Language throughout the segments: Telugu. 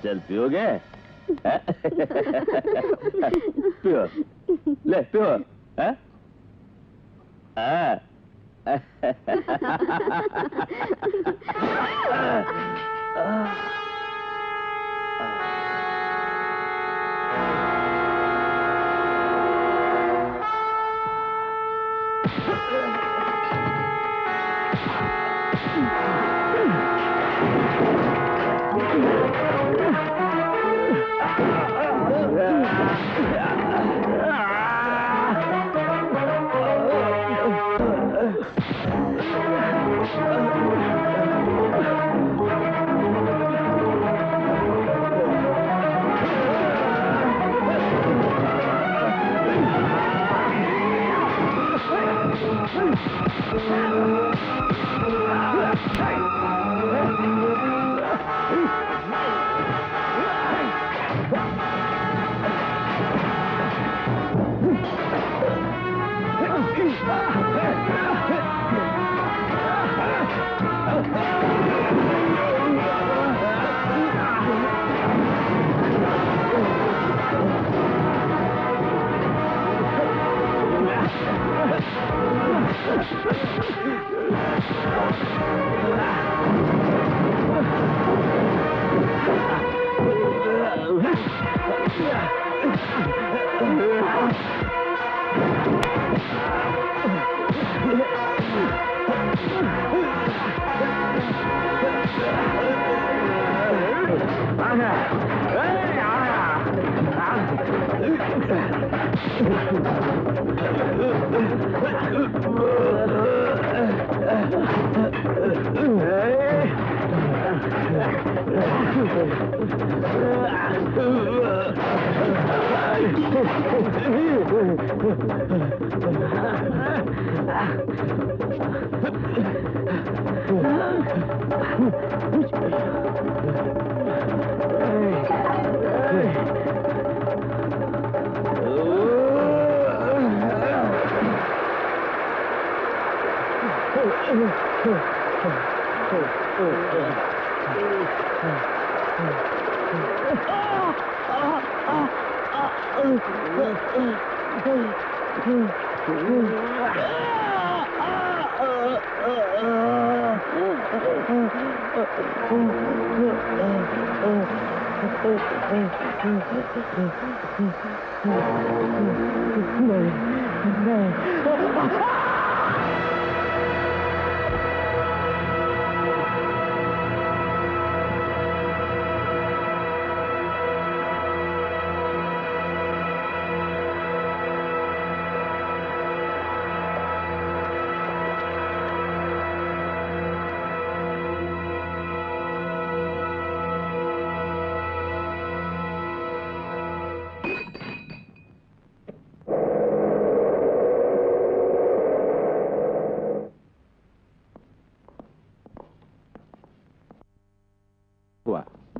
चल पियोगे? पियो, ले पियो।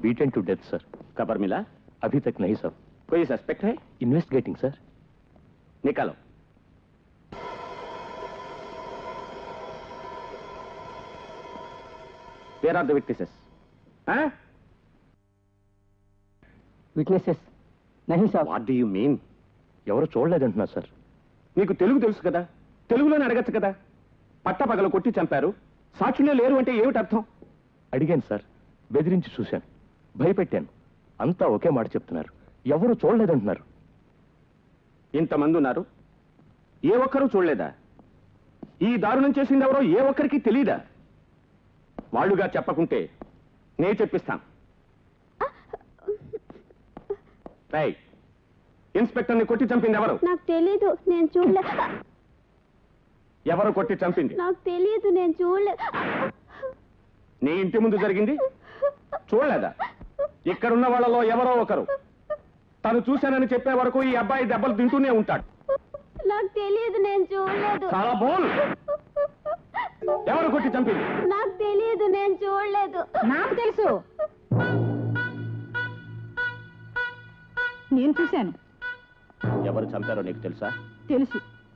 Beaten to death sir. खबर मिला? अभी तक नहीं सर। कोई सस्पेक्ट है? Investigating sir. निकालो। Where are the witnesses? Witnesses? नहीं sir. What do you mean? ఎవరు చూడలేదంటున్నా సార్. నీకు తెలుగు తెలుసు కదా, తెలుగులోనే అడగచ్చు కదా. పట్టపగలు కొట్టి చంపారు, సాక్షులే లేరు అంటే ఏమిటి అర్థం? అడిగాను సార్, బెదిరించి చూశాను, భయపెట్టాను, అంతా ఒకే మాట చెప్తున్నారు, ఎవరు చూడలేదంటున్నారు. ఇంతమంది ఉన్నారు, ఏ ఒక్కరూ చూడలేదా? ఈ దారుణం చేసింది ఎవరో ఏ ఒక్కరికి తెలీదా? వాళ్ళుగా చెప్పకుంటే నే చెప్పిస్తాను. ఇన్స్పెక్టర్ని కొట్టి చంపింది ఎవరు? నాకు తెలీదు, నేను చూడలే. ఎవరు కొట్టి చంపింది? నాకు తెలీదు, నేను చూడలే. నీ ఇంటి ముందు జరిగింది చూడలేదా? ఇక్కడున్న వాళ్ళలో ఎవరో ఒకరు తను చూశానని చెప్పే వరకు ఈ అబ్బాయి దెబ్బలు తింటూనే ఉంటాడు. నాకు తెలియదు, నేను చూడలేదు. చాలా బోల్. ఎవరు కొట్టి చంపింది? నాకు తెలియదు, నేను చూడలేదు. నాకు తెలుసు, నేను చూశాను. ఎవరు చంపారో నీకు తెలుసా? తెలుసు.